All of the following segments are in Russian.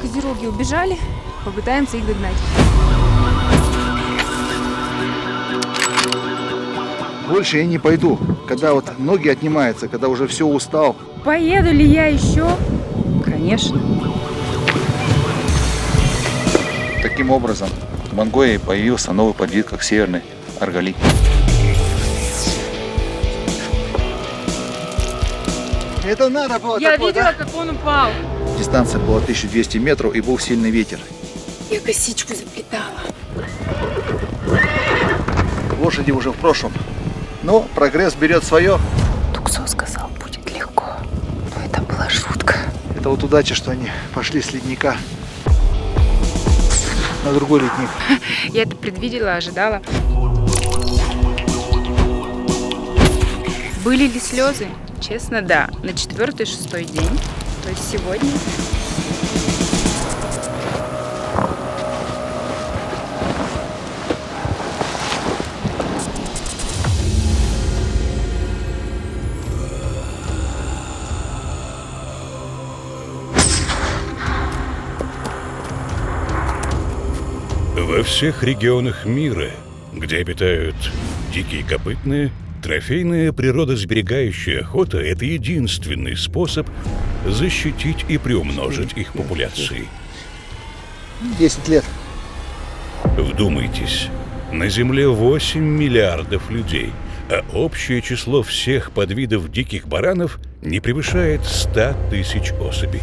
Козероги убежали, попытаемся их догнать. Больше я не пойду, когда вот ноги отнимаются, когда уже все устал. Поеду ли я еще? Конечно. Таким образом, в Монголии появился новый подвид, как северный арголит. Это надо было Я такое, видела, да? как он упал. Дистанция была 1200 метров и был сильный ветер. Я косичку заплетала. Лошади уже в прошлом. Но прогресс берет свое. Туксо сказал, будет легко. Но это была шутка. Это вот удача, что они пошли с ледника на другой ледник. Я это предвидела, ожидала. Были ли слезы? Честно, да. На 4-6 день, то есть сегодня. Во всех регионах мира, где обитают дикие копытные, трофейная природосберегающая охота – это единственный способ защитить и приумножить их популяции. 10 лет. Вдумайтесь, на Земле 8 миллиардов людей, а общее число всех подвидов диких баранов не превышает 100 тысяч особей.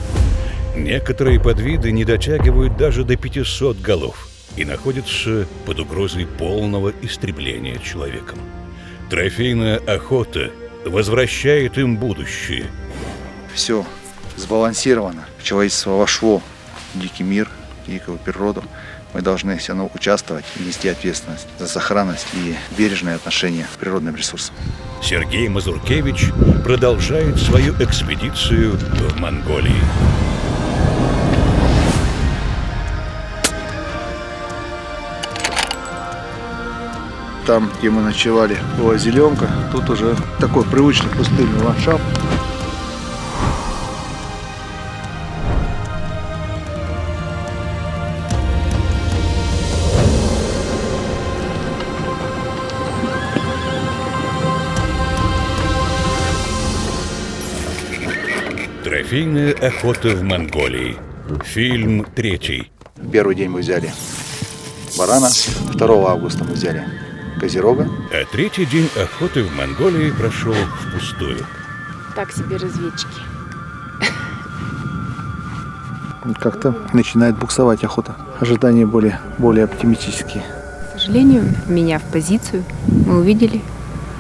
Некоторые подвиды не дотягивают даже до 500 голов и находятся под угрозой полного истребления человеком. Трофейная охота возвращает им будущее. Все сбалансировано. Человечество вошло в дикий мир, в дикую природу. Мы должны все равно участвовать и нести ответственность за сохранность и бережное отношение к природным ресурсам. Сергей Мазуркевич продолжает свою экспедицию в Монголии. Там, где мы ночевали, была зеленка. Тут уже такой привычный пустынный ландшафт. Трофейная охота в Монголии. Фильм 3. Первый день мы взяли барана, 2 августа мы взяли козерога. А 3-й день охоты в Монголии прошел впустую. Так себе разведчики. Как-то начинает буксовать охота. Ожидания более оптимистические. К сожалению, меня в позицию, мы увидели,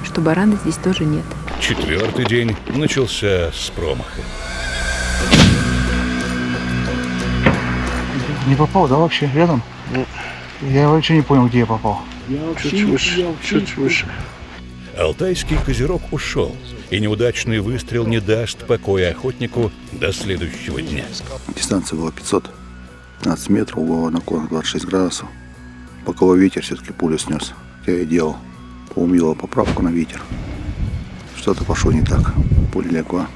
что барана здесь тоже нет. 4-й день начался с промаха. Не попал, да, вообще? Рядом? Нет. Я вообще не понял, где я попал. Чуть выше. Алтайский козерог ушел, и неудачный выстрел не даст покоя охотнику до следующего дня. Дистанция была 515 метров, угол наклона 26 градусов. Боковой ветер все-таки пулю снес. Я и делал полмила поправку на ветер. Что-то пошло не так. Пуля легла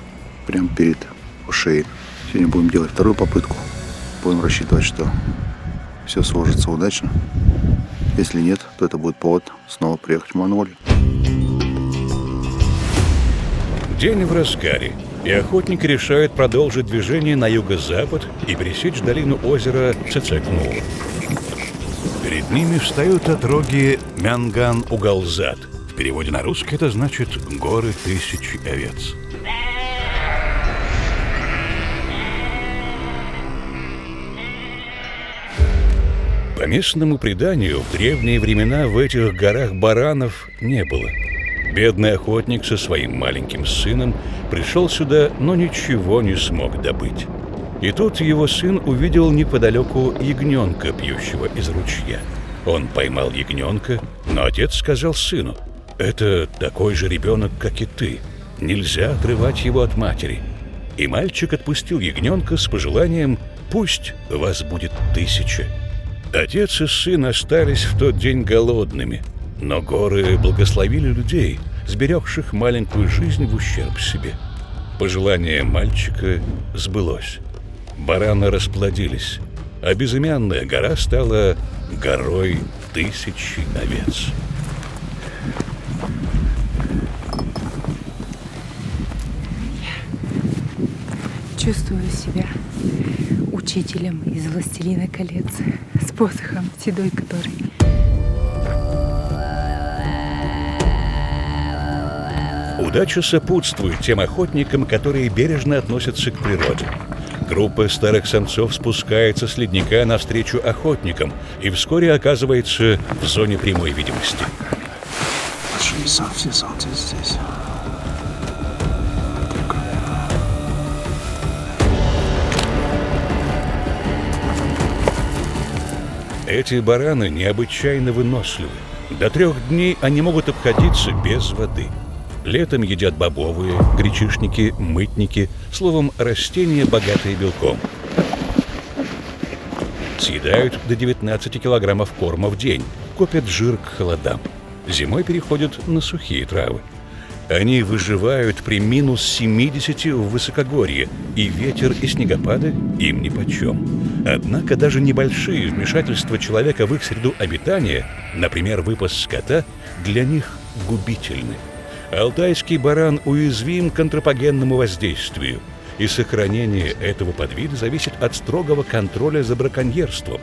прямо перед шеей. Сегодня будем делать вторую попытку. Будем рассчитывать, что все сложится удачно. Если нет, то это будет повод снова приехать в Монголию. День в разгаре, и охотники решают продолжить движение на юго-запад и пересечь долину озера Цецекнул. Перед ними встают отроги Мянган-Угалзат. В переводе на русский это значит «горы тысячи овец». По местному преданию, в древние времена в этих горах баранов не было. Бедный охотник со своим маленьким сыном пришел сюда, но ничего не смог добыть. И тут его сын увидел неподалеку ягненка, пьющего из ручья. Он поймал ягненка, но отец сказал сыну: «Это такой же ребенок, как и ты. Нельзя отрывать его от матери». И мальчик отпустил ягненка с пожеланием: «Пусть вас будет 1000». Отец и сын остались в тот день голодными, но горы благословили людей, сберегших маленькую жизнь в ущерб себе. Пожелание мальчика сбылось. Бараны расплодились, а безымянная гора стала горой тысячи овец. Чувствую себя учителем из «Властелина колец» с посохом седой который. Удача сопутствует тем охотникам, которые бережно относятся к природе. Группа старых самцов спускается с ледника навстречу охотникам и вскоре оказывается в зоне прямой видимости. Все самцы здесь. Эти бараны необычайно выносливы. До 3 дней они могут обходиться без воды. Летом едят бобовые, гречишники, мытники, словом, растения, богатые белком. Съедают до 19 килограммов корма в день, копят жир к холодам. Зимой переходят на сухие травы. Они выживают при минус 70 в высокогорье, и ветер, и снегопады им нипочем. Однако даже небольшие вмешательства человека в их среду обитания, например, выпас скота, для них губительны. Алтайский баран уязвим к антропогенному воздействию, и сохранение этого подвида зависит от строгого контроля за браконьерством.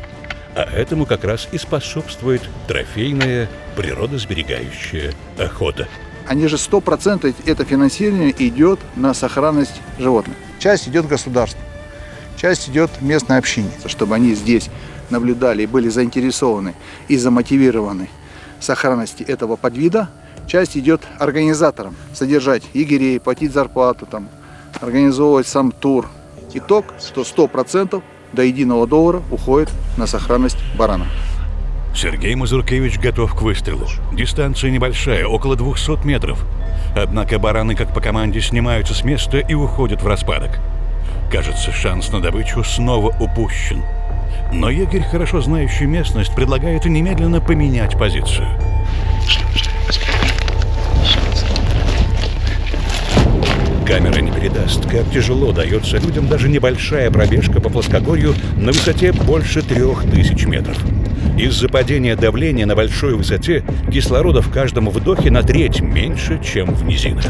А этому как раз и способствует трофейная, природосберегающая охота. Они же 100% это финансирование идет на сохранность животных. Часть идет государству, часть идет местной общине, чтобы они здесь наблюдали и были заинтересованы и замотивированы в сохранности этого подвида. Часть идет организаторам, содержать егерей, платить зарплату, там, организовывать сам тур. Итог, что 100% до единого доллара уходит на сохранность барана. Сергей Мазуркевич готов к выстрелу. Дистанция небольшая, около 200 метров. Однако бараны, как по команде, снимаются с места и уходят в распадок. Кажется, шанс на добычу снова упущен. Но егерь, хорошо знающий местность, предлагает немедленно поменять позицию. Камера не передаст, как тяжело дается людям даже небольшая пробежка по плоскогорью на высоте больше 3000 метров. Из-за падения давления на большой высоте кислорода в каждом вдохе на треть меньше, чем в низинах.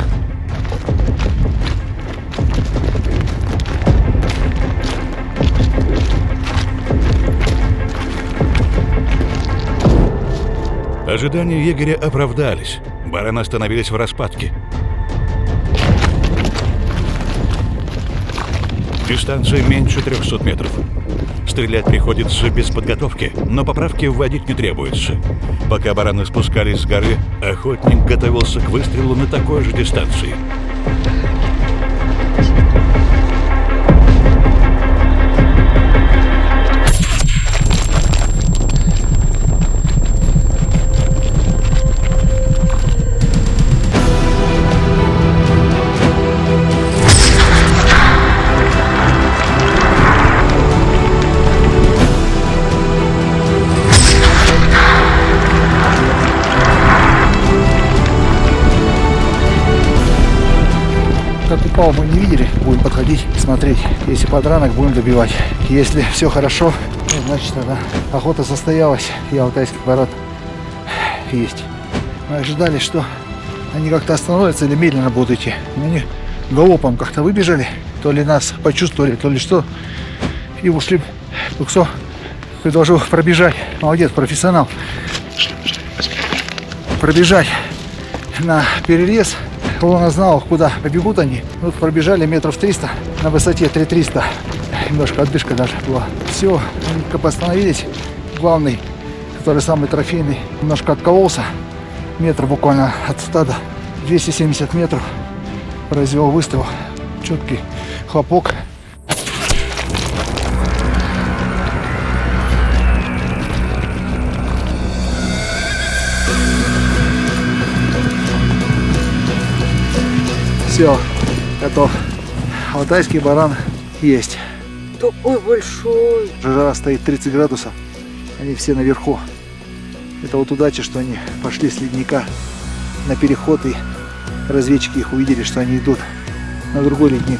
Ожидания егеря оправдались. Бараны остановились в распадке. Дистанция меньше 300 метров. Стрелять приходится без подготовки, но поправки вводить не требуется. Пока бараны спускались с горы, охотник готовился к выстрелу на такой же дистанции. Как упал, мы не видели, будем подходить, смотреть. Если подранок, будем добивать. Если все хорошо, значит тогда охота состоялась, и алтайский баран есть. Мы ожидали, что они как-то остановятся или медленно будут идти. Но они галопом как-то выбежали, то ли нас почувствовали, то ли что, и ушли. Туксо предложил пробежать. Молодец, профессионал. Пробежать на перерез. Он знал, куда побегут они. Вот пробежали метров 300 на высоте 3300. Немножко отдышка даже была. Все, они как бы остановились. Главный, который самый трофейный, немножко откололся. Метр буквально от стада. 270 метров. Произвел выстрел. Четкий хлопок. Все, готов. Алтайский баран есть. Такой большой. Жара стоит 30 градусов. Они все наверху. Это вот удача, что они пошли с ледника на переход, и разведчики их увидели, что они идут на другой ледник,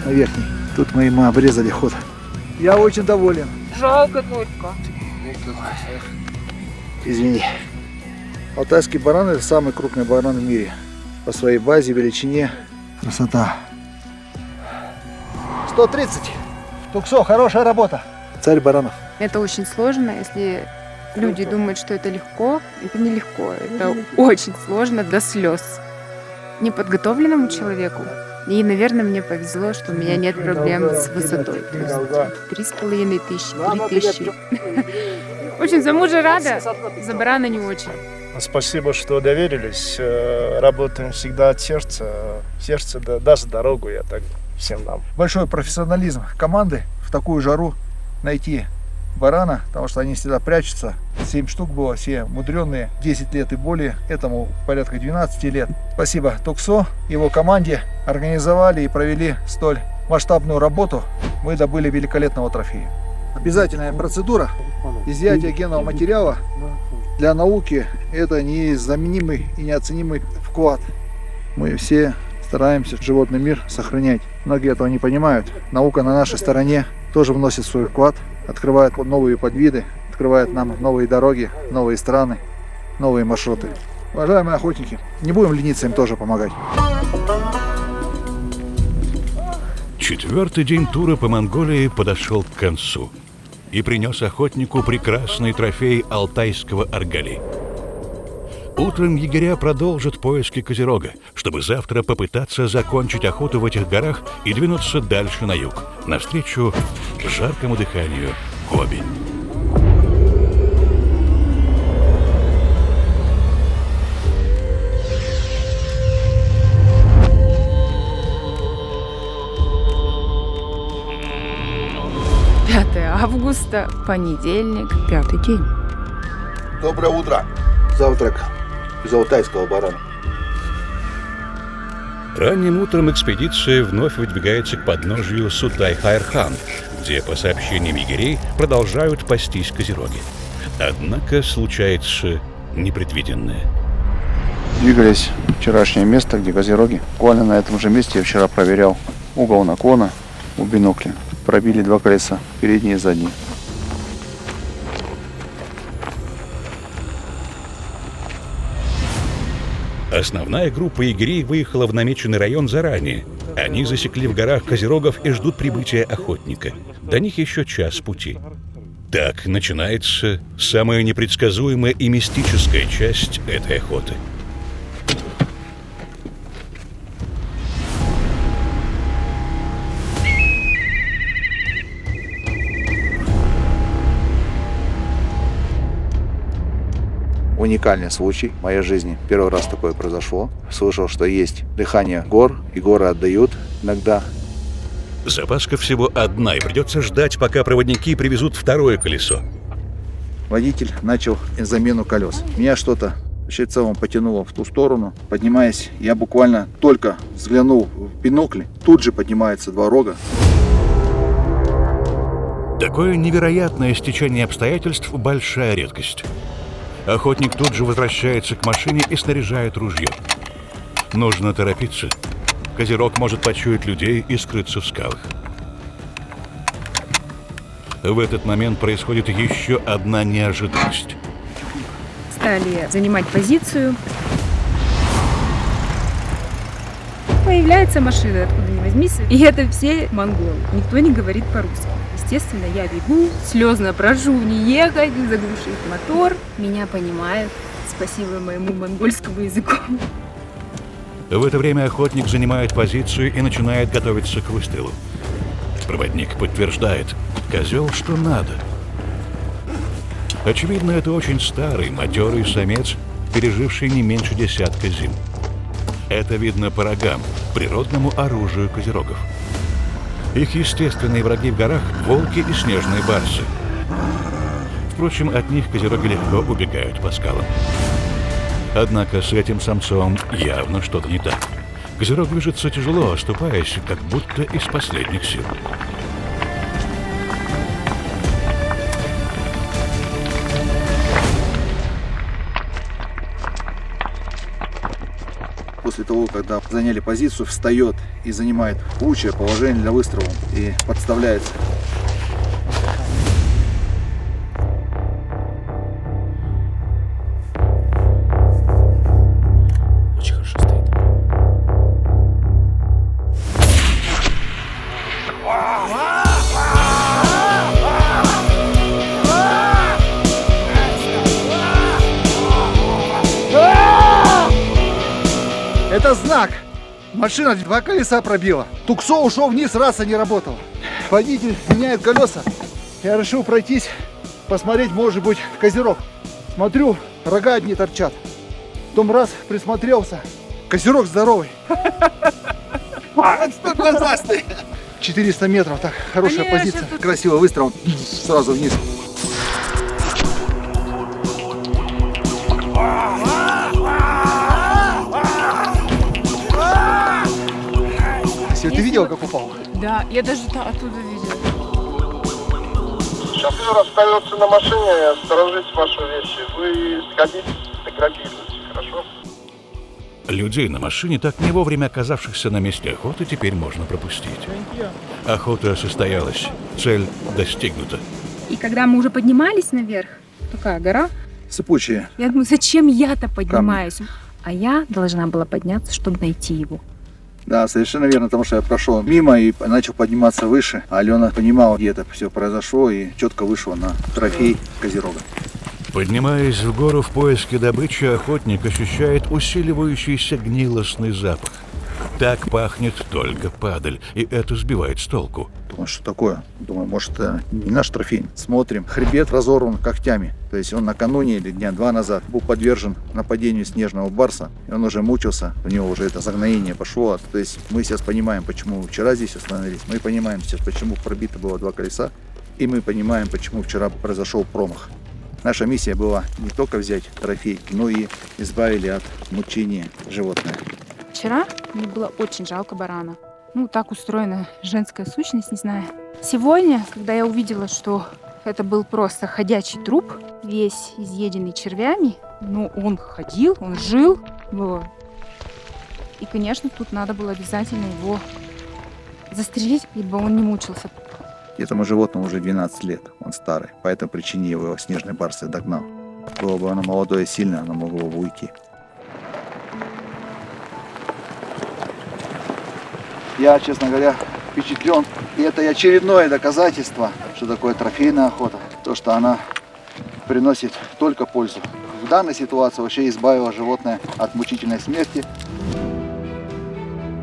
на верхний. Тут мы обрезали ход. Я очень доволен. Жалко только. Извини. Алтайский баран – это самый крупный баран в мире. По своей базе, величине. Красота. 130. Туксо, хорошая работа. Царь баранов. Это очень сложно, если люди думают, что это легко. Это нелегко, это очень сложно до слез. Неподготовленному человеку. И, наверное, мне повезло, что у меня нет проблем с высотой. То есть 3500, 3000. В общем, за мужа рада, за барана не очень. Спасибо, что доверились. Работаем всегда от сердца. Сердце даст дорогу, я так всем нам. Большой профессионализм команды в такую жару найти барана, потому что они всегда прячутся. 7 штук было, все мудренные, 10 лет и более, этому порядка 12 лет. Спасибо Туксо, его команде, организовали и провели столь масштабную работу. Мы добыли великолепного трофея. Обязательная процедура изъятия генного материала для науки – это незаменимый и неоценимый вклад. Мы все стараемся животный мир сохранять. Многие этого не понимают. Наука на нашей стороне тоже вносит свой вклад, открывает новые подвиды, открывает нам новые дороги, новые страны, новые маршруты. Уважаемые охотники, не будем лениться им тоже помогать. 4-й день тура по Монголии подошел к концу и принес охотнику прекрасный трофей алтайского аргали. Утром егеря продолжат поиски козерога, чтобы завтра попытаться закончить охоту в этих горах и двинуться дальше на юг, навстречу жаркому дыханию Гоби. Августа, понедельник, 5-й день. Доброе утро. Завтрак из алтайского барана. Ранним утром экспедиция вновь выдвигается к подножию Сутай-Хайрхан, где, по сообщениям егерей, продолжают пастись козероги. Однако случается непредвиденное. Двигались в вчерашнее место, где козероги. Буквально на этом же месте я вчера проверял угол наклона у бинокля. Пробили 2 колеса, передние и задние. Основная группа егерей выехала в намеченный район заранее. Они засекли в горах козерогов и ждут прибытия охотника. До них еще час пути. Так начинается самая непредсказуемая и мистическая часть этой охоты. Уникальный случай в моей жизни. Первый раз такое произошло. Слышал, что есть дыхание гор, и горы отдают иногда. Запаска всего одна, и придется ждать, пока проводники привезут второе колесо. Водитель начал замену колес. Меня что-то вообще в целом потянуло в ту сторону. Поднимаясь, я буквально только взглянул в бинокль, тут же поднимается 2 рога. Такое невероятное стечение обстоятельств – большая редкость. Охотник тут же возвращается к машине и снаряжает ружье. Нужно торопиться. Козерог может почуять людей и скрыться в скалах. В этот момент происходит еще одна неожиданность. Стали занимать позицию. Появляется машина, откуда ни возьмись. И это все монголы. Никто не говорит по-русски. Естественно, я бегу, слезно прошу не ехать, заглушить мотор. Меня понимают. Спасибо моему монгольскому языку. В это время охотник занимает позицию и начинает готовиться к выстрелу. Проводник подтверждает: козел что надо. Очевидно, это очень старый, матерый самец, переживший не меньше 10 зим. Это видно по рогам, природному оружию козерогов. Их естественные враги в горах – волки и снежные барсы. Впрочем, от них козероги легко убегают по скалам. Однако с этим самцом явно что-то не так. Козерог движется тяжело, оступаясь, как будто из последних сил. После того, когда заняли позицию, встает и занимает лучшее положение для выстрела и подставляется Это знак. Машина 2 колеса пробила. Туксо ушел вниз, раса не работала. Водитель меняет колеса. Я решил пройтись, посмотреть, может быть, козерог. Смотрю, рога одни торчат. Потом раз присмотрелся. Козерог здоровый. 400 метров, так, хорошая позиция. Красивый выстрел, сразу вниз. Ты видела, как упал? Да, я даже оттуда видела. Шофер остается на машине, сторожите ваши вещи. Вы сходите, фотографируйте, хорошо? Людей на машине, так не вовремя оказавшихся на месте охоты, теперь можно пропустить. Охота состоялась, цель достигнута. И когда мы уже поднимались наверх, такая гора, Сыпучие. я думаю, зачем я-то поднимаюсь? А я должна была подняться, чтобы найти его. Да, совершенно верно, потому что я прошел мимо и начал подниматься выше. А Алена понимала, где это все произошло, и четко вышла на трофей козерога. Поднимаясь в гору в поиске добычи, охотник ощущает усиливающийся гнилостный запах. Так пахнет только падаль, и это сбивает с толку. Думаю, что такое? Думаю, может, это не наш трофей. Смотрим, хребет разорван когтями. То есть он накануне или дня 2 назад был подвержен нападению снежного барса. И он уже мучился, у него уже это загноение пошло. То есть мы сейчас понимаем, почему вчера здесь остановились. Мы понимаем сейчас, почему пробито было 2 колеса. И мы понимаем, почему вчера произошел промах. Наша миссия была не только взять трофей, но и избавили от мучения животное. Вчера мне было очень жалко барана. Ну, так устроена женская сущность, не знаю. Сегодня, когда я увидела, что это был просто ходячий труп, весь изъеденный червями, но он ходил, он жил. Вот. И, конечно, тут надо было обязательно его застрелить, ибо он не мучился. Этому животному уже 12 лет, он старый. По этой причине его снежный барс и догнал. Было бы оно молодое и сильное, оно могло бы уйти. Я, честно говоря, впечатлен. И это и очередное доказательство, что такое трофейная охота. То, что она приносит только пользу. В данной ситуации вообще избавила животное от мучительной смерти.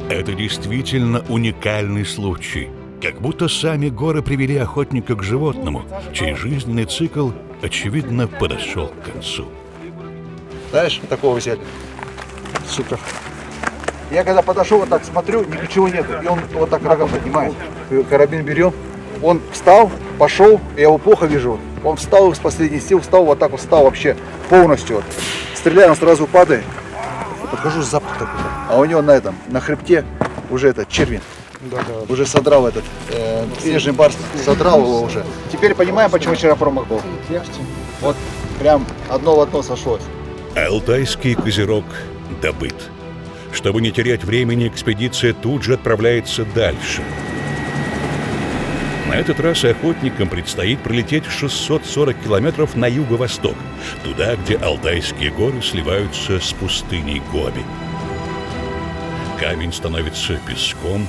Это действительно уникальный случай. Как будто сами горы привели охотника к животному, чей жизненный цикл, очевидно, подошел к концу. Знаешь, такого взяли. Супер. Я когда подошел, вот так смотрю, ничего нет. И он вот так рогом поднимает. Карабин берем. Он встал, пошел, я его плохо вижу. Он встал из последних сил, встал, вот так вот встал вообще полностью. Вот. Стреляю, он сразу падает. Подхожу, запах такой. А у него на хребте уже этот червь. Уже содрал этот снежный барс, содрал его уже. Теперь понимаем, почему вчера промах был. Вот прям одно в одно сошлось. Алтайский козерог добыт. Чтобы не терять времени, экспедиция тут же отправляется дальше. На этот раз охотникам предстоит пролететь 640 километров на юго-восток, туда, где Алтайские горы сливаются с пустыней Гоби. Камень становится песком,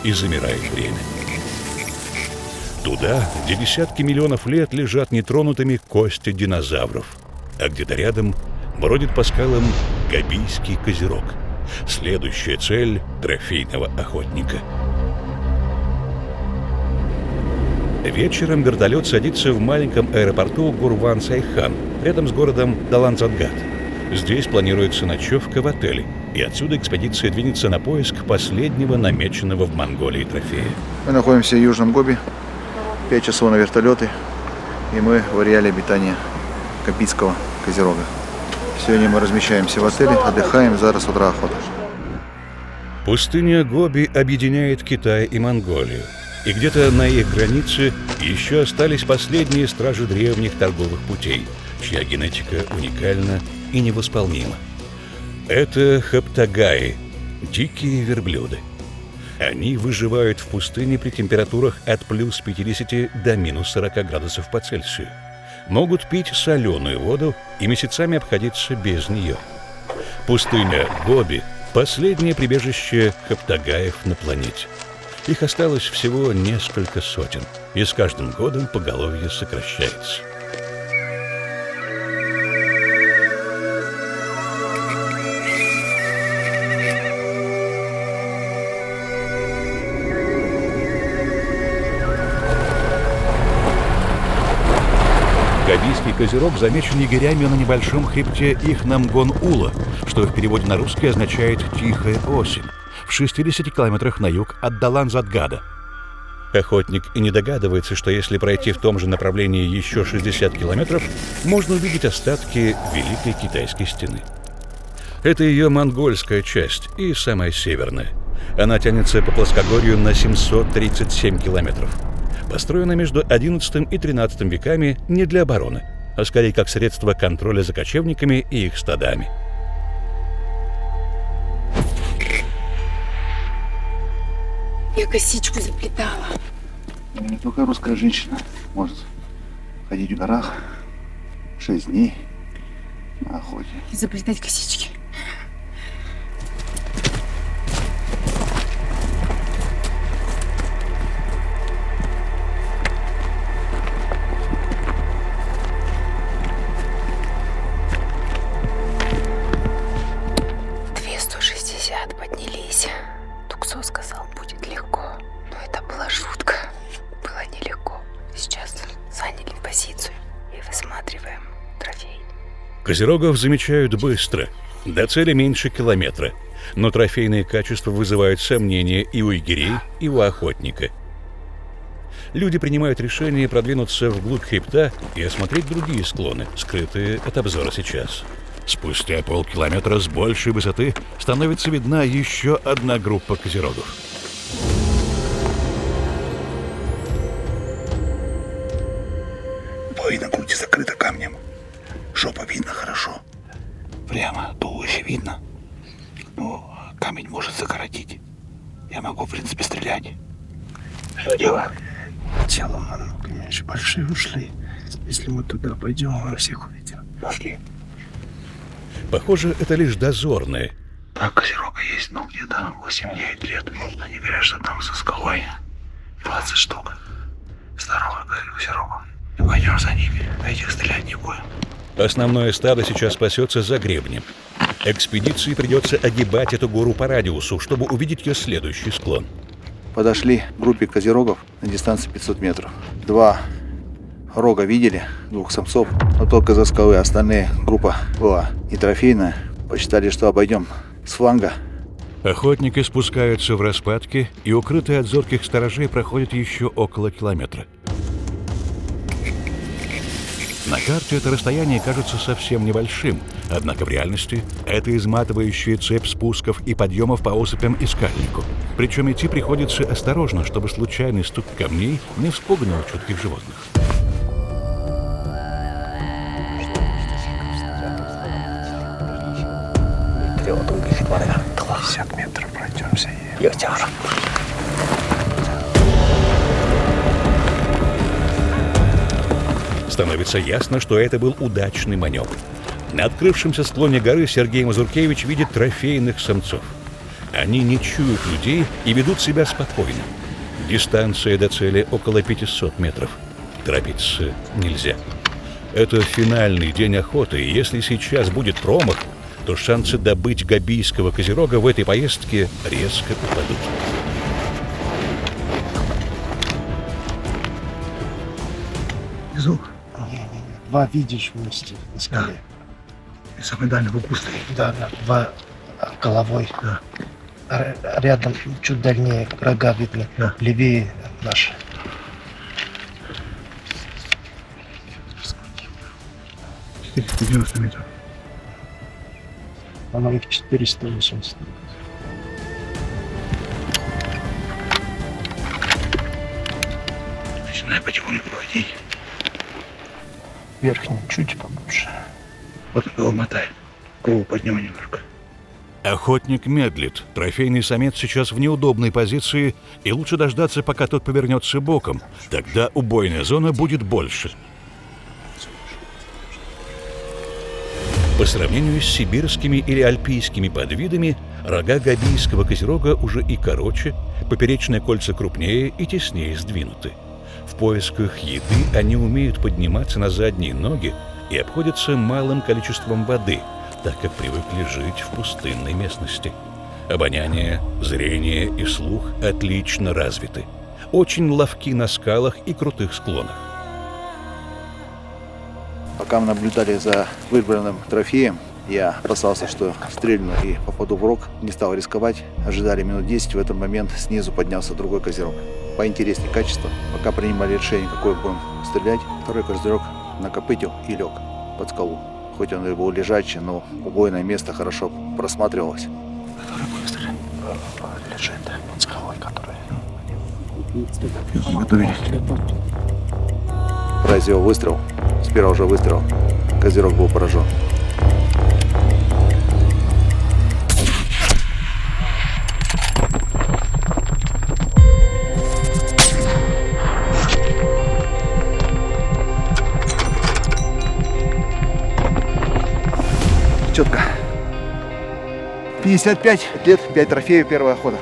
и замирает время. Туда, где десятки миллионов лет лежат нетронутыми кости динозавров, а где-то рядом бродит по скалам Гобийский козерог. Следующая цель трофейного охотника. Вечером вертолет садится в маленьком аэропорту Гурван-Сайхан, рядом с городом Далан-Цангат. Здесь планируется ночевка в отеле, и отсюда экспедиция двинется на поиск последнего намеченного в Монголии трофея. Мы находимся в Южном Гоби, 5 часов на вертолеты, и мы в ареале обитания Гобийского козерога. Сегодня мы размещаемся в отеле, отдыхаем, завтра с утра охота. Пустыня Гоби объединяет Китай и Монголию, и где-то на их границе еще остались последние стражи древних торговых путей, чья генетика уникальна и невосполнима. Это хаптагаи, дикие верблюды. Они выживают в пустыне при температурах от плюс 50 до минус 40 градусов по Цельсию. Могут пить соленую воду и месяцами обходиться без нее. Пустыня Гоби – последнее прибежище хаптагаев на планете. Их осталось всего несколько сотен, и с каждым годом поголовье сокращается. Габийский козерог замечен егерями на небольшом хребте Ихнамгон-Ула, что в переводе на русский означает «тихая осень», в 60 километрах на юг от Далан-Задгада. Охотник и не догадывается, что если пройти в том же направлении еще 60 километров, можно увидеть остатки Великой Китайской стены. Это ее монгольская часть и самая северная. Она тянется по плоскогорью на 737 километров. Построена между XI и XIII веками не для обороны, а скорее как средство контроля за кочевниками и их стадами. Я косичку заплетала. Не только русская женщина может ходить в горах 6 дней на охоте. И заплетать косички. Поднялись. Туксо сказал, будет легко. Но это было жутко. Было нелегко. Сейчас заняли позицию и высматриваем трофей. Козерогов замечают быстро, до цели меньше километра. Но трофейные качества вызывают сомнения и у егерей, и у охотника. Люди принимают решение продвинуться вглубь хребта и осмотреть другие склоны, скрытые от обзора сейчас. Спустя полкилометра с большей высоты становится видна еще одна группа козерогов. Половина груди закрыта камнем. Жопа видно хорошо. Прямо туловище видно. Но камень может закоротить. Я могу, в принципе, стрелять. Что делать? Тело намного меньше. Большие ушли. Если мы туда пойдем, мы всех увидим. Пошли. Похоже, это лишь дозорные. Так, козерога есть, но где-то 8-9 лет. Они говорят, что там за скалой 20 штук. Здорово, козерога. И пойдем за ними. А этих стрелять не будем. Основное стадо сейчас пасется за гребнем. Экспедиции придется огибать эту гору по радиусу, чтобы увидеть ее следующий склон. Подошли к группе козерогов на дистанции 500 метров. 2 рога видели, 2 самцов, но только за скалы. Остальные группа была не трофейная. Посчитали, что обойдем с фланга. Охотники спускаются в распадки, и укрытые от зорких сторожей проходят еще около километра. На карте это расстояние кажется совсем небольшим, однако в реальности это изматывающая цепь спусков и подъемов по осыпям и скальнику. Причем идти приходится осторожно, чтобы случайный стук камней не вспугнул чутких животных. Ладно, 50 метров пройдемся и... Становится ясно, что это был удачный маневр. На открывшемся склоне горы Сергей Мазуркевич видит трофейных самцов. Они не чуют людей и ведут себя спокойно. Дистанция до цели около 500 метров. Торопиться нельзя. Это финальный день охоты, и если сейчас будет промах, то шансы добыть габийского козерога в этой поездке резко упадут. Внизу. 2 видишь вместе на скале. И самый дальний в стоит. Да, 2 головой. Да. Рядом, чуть дальнее, рога видно. Да. Левее наши. Теперь 90 метров. Она их 480. Начинаю потихоньку ходить. Верхний чуть побольше. Вот его мотай. Голову поднем немножко. Охотник медлит. Трофейный самец сейчас в неудобной позиции, и лучше дождаться, пока тот повернется боком. Тогда убойная зона будет больше. По сравнению с сибирскими или альпийскими подвидами, рога габийского козерога уже и короче, поперечные кольца крупнее и теснее сдвинуты. В поисках еды они умеют подниматься на задние ноги и обходятся малым количеством воды, так как привыкли жить в пустынной местности. Обоняние, зрение и слух отлично развиты. Очень ловки на скалах и крутых склонах. Пока мы наблюдали за выбранным трофеем, я опасался, что стрельну и попаду в рог, не стал рисковать. Ожидали минут 10, в этот момент снизу поднялся другой козерог. Поинтереснее качество. Пока принимали решение, какой будем стрелять, второй козерог накопытил и лег под скалу. Хоть он и был лежачий, но убойное место хорошо просматривалось. Который будем стрелять? Лежит под скалой, который... Готовились. Произвел выстрел. С первого же выстрела козерог был поражен. Четко. 55 лет, 5 трофеев, первая охота.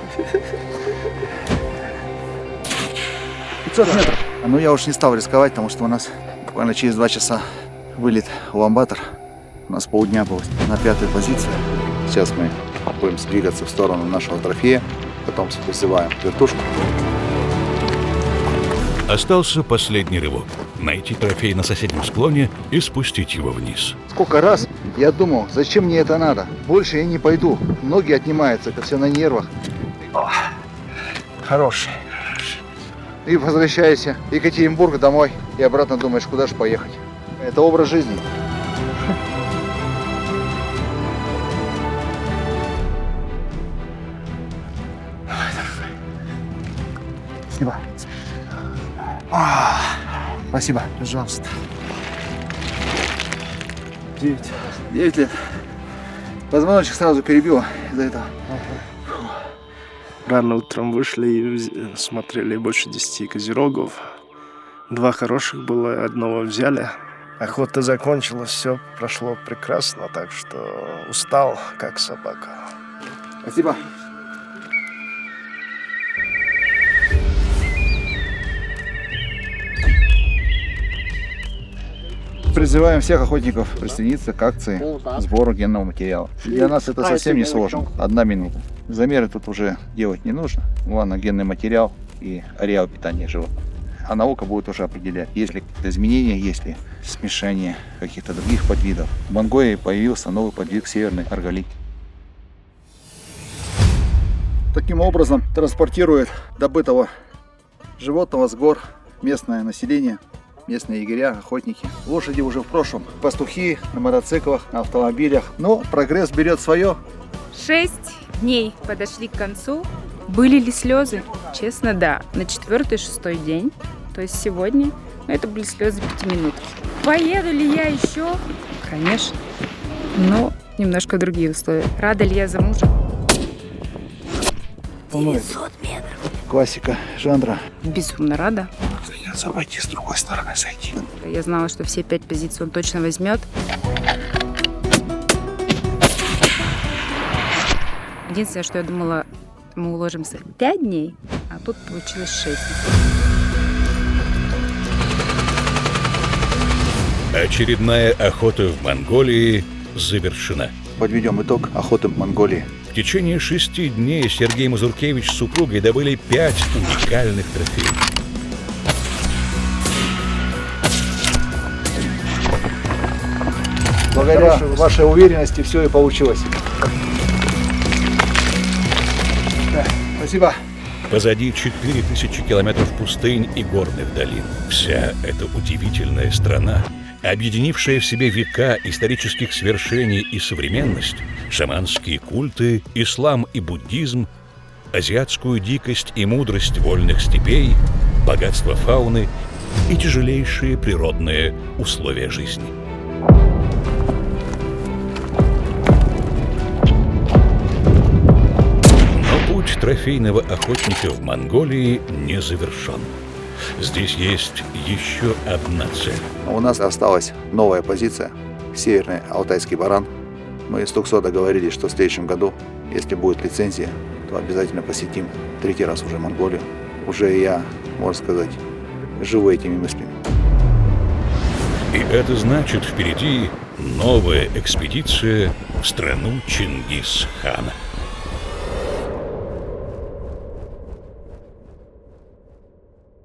500 метров. Ну, я уж не стал рисковать, потому что у нас буквально через 2 часа вылет в Уламбатор. У нас полдня было на 5-й позиции. Сейчас мы будем двигаться в сторону нашего трофея. Потом вызываем вертушку. Остался последний рывок. Найти трофей на соседнем склоне и спустить его вниз. Сколько раз я думал, зачем мне это надо? Больше я не пойду. Ноги отнимаются, это все на нервах. Хороший. И возвращаешься в Екатеринбург домой и обратно думаешь, куда же поехать. Это образ жизни. Спасибо. Спасибо. Пожалуйста. 9 лет. Позвоночник сразу перебило из-за этого. Рано утром вышли и смотрели больше 10 козерогов. 2 хороших было, одного взяли. Охота закончилась, все прошло прекрасно, так что устал, как собака. Спасибо. Призываем всех охотников присоединиться к акции сбора генного материала. Для нас это совсем не сложно. 1 минута. Замеры тут уже делать не нужно. Главное генный материал и ареал питания животных. А наука будет уже определять, есть ли какие-то изменения, есть ли смешение каких-то других подвидов. В Монголии появился новый подвид северный арголит. Таким образом транспортирует добытого животного с гор местное население. Местные егеря, охотники. Лошади уже в прошлом. Пастухи на мотоциклах, на автомобилях. Но прогресс берет свое. 6 дней подошли к концу. Были ли слезы? Честно, да. На 4-6 день, то есть сегодня, это были слезы 5 минут. Поеду ли я еще? Конечно. Но немножко другие условия. Рада ли я за мужа? 900 метров. Классика жанра. Безумно рада. Придется обойти с другой стороны, зайти. Я знала, что все 5 позиций он точно возьмет. Единственное, что я думала, мы уложимся 5 дней, а тут получилось 6. Очередная охота в Монголии завершена. Подведем итог охоты в Монголии. В течение 6 дней Сергей Мазуркевич с супругой добыли 5 уникальных трофеев. Благодаря вашей уверенности все и получилось. Да, спасибо. Позади 4000 километров пустынь и горных долин. Вся эта удивительная страна, объединившая в себе века исторических свершений и современность, шаманские культы, ислам и буддизм, азиатскую дикость и мудрость вольных степей, богатство фауны и тяжелейшие природные условия жизни. Но путь трофейного охотника в Монголии не завершен. Здесь есть еще одна цель. У нас осталась новая позиция. Северный Алтайский баран. Мы с Туксо договорились, что в следующем году, если будет лицензия, то обязательно посетим 3-й раз уже Монголию. Уже я, можно сказать, живу этими мыслями. И это значит, впереди новая экспедиция в страну Чингисхана.